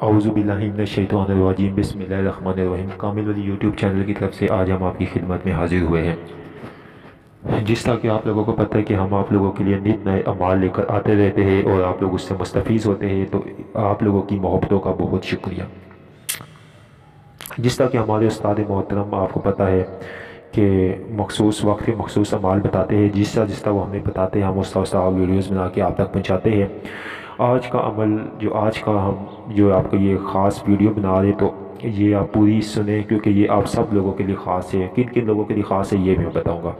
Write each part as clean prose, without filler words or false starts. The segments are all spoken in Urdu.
اعوذ باللہ من الشیطان الرجیم، بسم اللہ الرحمن الرحیم۔ کامل ولی یوٹیوب چینل کی طرف سے آج ہم آپ کی خدمت میں حاضر ہوئے ہیں۔ جس طرح کہ آپ لوگوں کو پتہ ہے کہ ہم آپ لوگوں کے لیے نت نئے اعمال لے کر آتے رہتے ہیں اور آپ لوگ اس سے مستفیض ہوتے ہیں، تو آپ لوگوں کی محبتوں کا بہت شکریہ۔ جس طرح کہ ہمارے استاد محترم آپ کو پتہ ہے کہ مخصوص وقت کے مخصوص اعمال بتاتے ہیں، جس طرح وہ ہمیں بتاتے ہیں ہم اس طرح ویڈیوز بنا کے آپ تک پہنچاتے ہیں۔ آج کا عمل آج کا ہم آپ کو یہ خاص ویڈیو بنا رہے، تو یہ آپ پوری سنیں کیونکہ یہ آپ سب لوگوں کے لیے خاص ہے۔ کن کن لوگوں کے لیے خاص ہے یہ بھی میں بتاؤں گا۔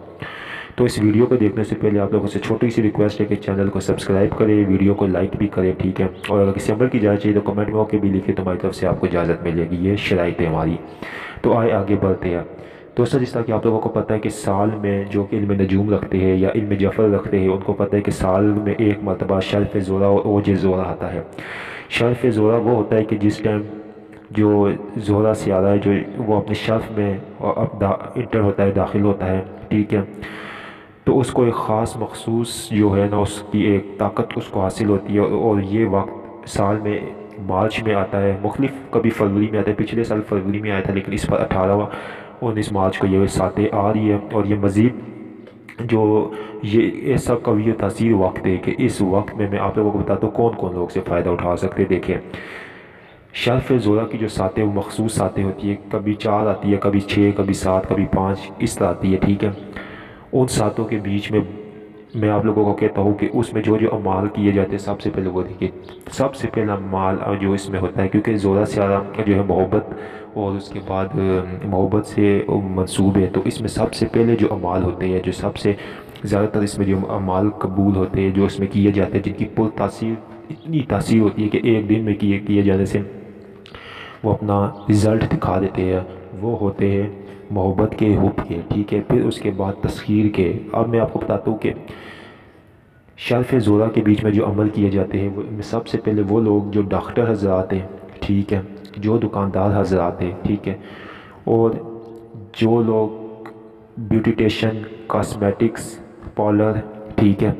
تو اس ویڈیو کو دیکھنے سے پہلے آپ لوگوں سے چھوٹی سی ریکویسٹ ہے کہ چینل کو سبسکرائب کریں، ویڈیو کو لائک بھی کریں، ٹھیک ہے؟ اور اگر کسی عمل کی اجازت چاہیے تو کمنٹ میں کے بھی لکھے، تو ہماری طرف سے آپ کو اجازت ملے گی، یہ شرائط ہے ہماری۔ تو آگے بڑھتے ہیں دوستوں۔ جس طرح کہ آپ لوگوں کو پتہ ہے کہ سال میں جو کہ علم نجوم رکھتے ہیں یا علم جفر رکھتے ہیں، ان کو پتہ ہے کہ سال میں ایک مرتبہ شرف زورہ اور اوج زورہ آتا ہے۔ شرف زورہ وہ ہوتا ہے کہ جس ٹائم جو زورہ سیارہ ہے جو وہ اپنے شرف میں انٹر ہوتا ہے، داخل ہوتا ہے، ٹھیک ہے؟ تو اس کو ایک خاص مخصوص جو ہے نا، اس کی ایک طاقت اس کو حاصل ہوتی ہے، اور یہ وقت سال میں مارچ میں آتا ہے، مختلف کبھی فروری میں آتا ہے، پچھلے سال فروری میں آیا تھا، لیکن اس پر 18 مارچ کو یہ ساتیں آ رہی ہے۔ اور یہ مزید جو یہ ایسا قوی تاثیر وقت ہے کہ اس وقت میں آپ لوگوں کو بتاتا ہوں کون کون لوگ سے فائدہ اٹھا سکتے۔ دیکھیں، شرف زورہ کی جو ساتیں وہ مخصوص ساتیں ہوتی ہے، کبھی 4 آتی ہے، کبھی 6، کبھی 7، کبھی 5، اس طرح آتی ہے، ٹھیک ہے؟ ان ساتوں کے بیچ میں آپ لوگوں کو کہتا ہوں کہ اس میں جو اعمال کیے جاتے ہیں، سب سے پہلے وہ دیکھیے، سب سے پہلا اعمال جو اس میں ہوتا ہے، کیونکہ زورہ سیارہ جو ہے محبت اور اس کے بعد محبت سے منسوب ہے، تو اس میں سب سے پہلے جو اعمال ہوتے ہیں، جو سب سے زیادہ تر اس میں جو اعمال قبول ہوتے ہیں، جو اس میں کیے جاتے ہیں، جن کی پر تاثیر اتنی تاثیر ہوتی ہے کہ ایک دن میں کیے جانے سے وہ اپنا رزلٹ دکھا دیتے ہیں، وہ ہوتے ہیں محبت کے، حب کے، ٹھیک ہے؟ پھر اس کے بعد تسخیر کے۔ اب میں آپ کو بتاتا ہوں کہ شرف زورہ کے بیچ میں جو عمل کیے جاتے ہیں، وہ سب سے پہلے وہ لوگ جو ڈاکٹر حضرات ہیں، ٹھیک ہے؟ جو دکاندار حضرات ہیں، ٹھیک ہے؟ اور جو لوگ بیوٹیشین، کاسمیٹکس پارلر، ٹھیک ہے؟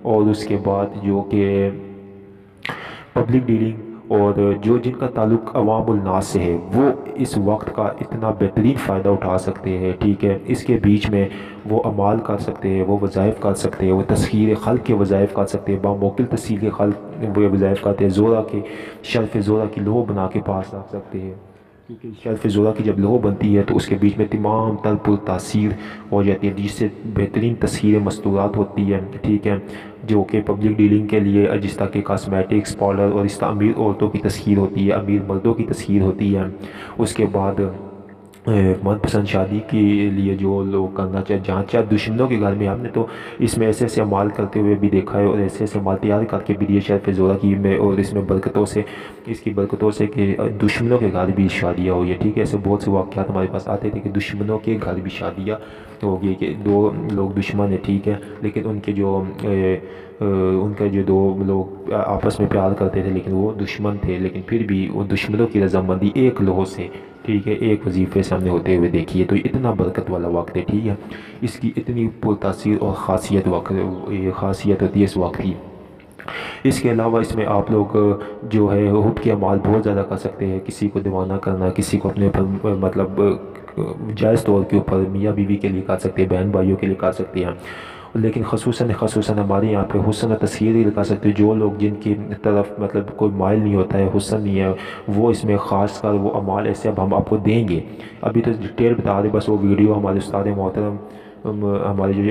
اور اس کے بعد جو کہ پبلک ڈیلنگ اور جن کا تعلق عوام الناس سے ہے، وہ اس وقت کا اتنا بہترین فائدہ اٹھا سکتے ہیں، ٹھیک ہے؟ اس کے بیچ میں وہ اعمال کر سکتے ہیں، وہ وظائف کر سکتے ہیں، وہ تسخیر خلق کے وظائف کر سکتے ہیں، باموکل تسخیر خلق وہ وظائف کرتے ہیں، زورہ کے شرف زورہ کی لوح بنا کے پاس رکھ سکتے ہیں، کیونکہ شرف زورہ کی جب لوح بنتی ہے تو اس کے بیچ میں تمام تر پر تاثیر ہو جاتی ہے، جس سے بہترین تسخیر مستورات ہوتی ہے، ٹھیک ہے؟ جو کہ پبلک ڈیلنگ کے لیے، جس طرح کہ کاسمیٹکس پارلر، اور اس طرح امیر عورتوں کی تسخیر ہوتی ہے، امیر مردوں کی تسخیر ہوتی ہے۔ اس کے بعد من پسند شادی کے لیے جو لوگ کرنا جہاں چاہے دشمنوں کے گھر میں، ہم نے تو اس میں ایسے ایسے اعمال کرتے ہوئے بھی دیکھا ہے، اور ایسے ایسے اعمال تیار کر کے بھی دیے شرف زورہ کی میں، اور اس میں برکتوں سے، اس کی برکتوں سے کہ دشمنوں کے گھر بھی شادیاں ہوئی ہیں، ٹھیک ہے؟ ایسے بہت سے واقعات ہمارے پاس آتے تھے کہ دشمنوں کے گھر بھی شادیاں ہو گئی، کہ 2 لوگ دشمن ہیں، ٹھیک ہے؟ لیکن ان کے جو 2 لوگ آپس میں پیار کرتے تھے، لیکن وہ دشمن تھے، لیکن پھر بھی ان دشمنوں کی رضامندی ایک لوح سے، ٹھیک ہے، ایک وظیفے سے ہم نے ہوتے ہوئے دیکھی ہے۔ تو یہ اتنا برکت والا وقت ہے، ٹھیک ہے؟ اس کی اتنی پر تاثیر اور خاصیت ہوتی ہے اس وقت کی۔ اس کے علاوہ اس میں آپ لوگ جو ہے حب کے اعمال بہت زیادہ کر سکتے ہیں، کسی کو دیوانہ کرنا، کسی کو اپنے اوپر مطلب جائز طور کے اوپر میاں بیوی کے لیے کر سکتے ہیں، بہن بھائیوں کے لیے کر سکتے ہیں، لیکن خصوصاً ہمارے یہاں پہ حسن و تسخیر کر سکتے ہیں۔ جو لوگ جن کی طرف مطلب کوئی مائل نہیں ہوتا ہے، حسن نہیں ہے، وہ اس میں خاص کر وہ اعمال ایسے اب ہم آپ کو دیں گے، ابھی تو ڈیٹیل بتا دیں، بس وہ ویڈیو ہمارے استاد محترم ہمارے جو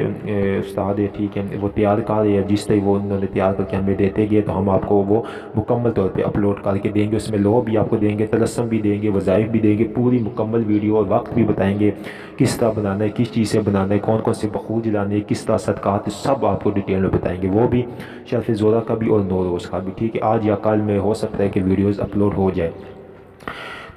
استاد ہے، ٹھیک ہے، وہ تیار کر رہے ہیں، جس طرح وہ انہوں نے تیار کر کے ہمیں دیتے گئے، تو ہم آپ کو وہ مکمل طور پہ اپلوڈ کر کے دیں گے۔ اس میں لوح بھی آپ کو دیں گے، طلسم بھی دیں گے، وظائف بھی دیں گے، پوری مکمل ویڈیو اور وقت بھی بتائیں گے، کس طرح بنانا ہے، کس چیز سے بنانا ہے، کون کون سے بخور جلانے ہیں، کس طرح صدقات، سب آپ کو ڈیٹیل میں بتائیں گے، وہ بھی شرف زورہ کا بھی اور نوروز کا بھی، ٹھیک ہے؟ آج یا کل میں ہو سکتا ہے کہ ویڈیوز اپلوڈ ہو جائے۔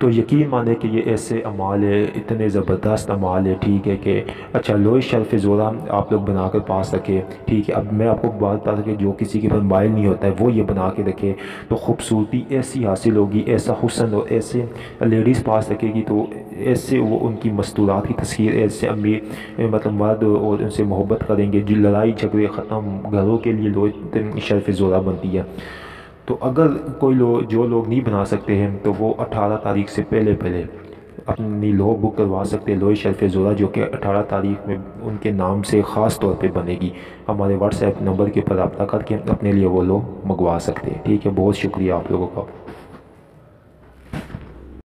تو یقین مانے کہ یہ ایسے اعمال ہے، اتنے زبردست اعمال ہے، ٹھیک ہے؟ کہ اچھا لوح شرف زورہ آپ لوگ بنا کر پا سکے، ٹھیک ہے؟ اب میں آپ کو بات بتا کہ جو کسی کے پاس مائل نہیں ہوتا ہے وہ یہ بنا کے رکھے، تو خوبصورتی ایسی حاصل ہوگی، ایسا حسن، اور ایسے لیڈیز پا سکے گی، تو ایسے وہ ان کی مستورات کی تصویر، ایسے امیر مطلب مرد اور ان سے محبت کریں گے، جو لڑائی جھگڑے ختم، گھروں کے لیے لوح شرف زورہ بنتی ہے۔ تو اگر کوئی جو لوگ نہیں بنا سکتے ہیں تو وہ 18 تاریخ سے پہلے اپنی لو بک کروا سکتے ہیں، لوح شرف زورہ، جو کہ 18 تاریخ میں ان کے نام سے خاص طور پہ بنے گی۔ ہمارے واٹس ایپ نمبر کے اوپر رابطہ کر کے اپنے لیے وہ لو منگوا سکتے ہیں۔ ٹھیک ہے، بہت شکریہ آپ لوگوں کا۔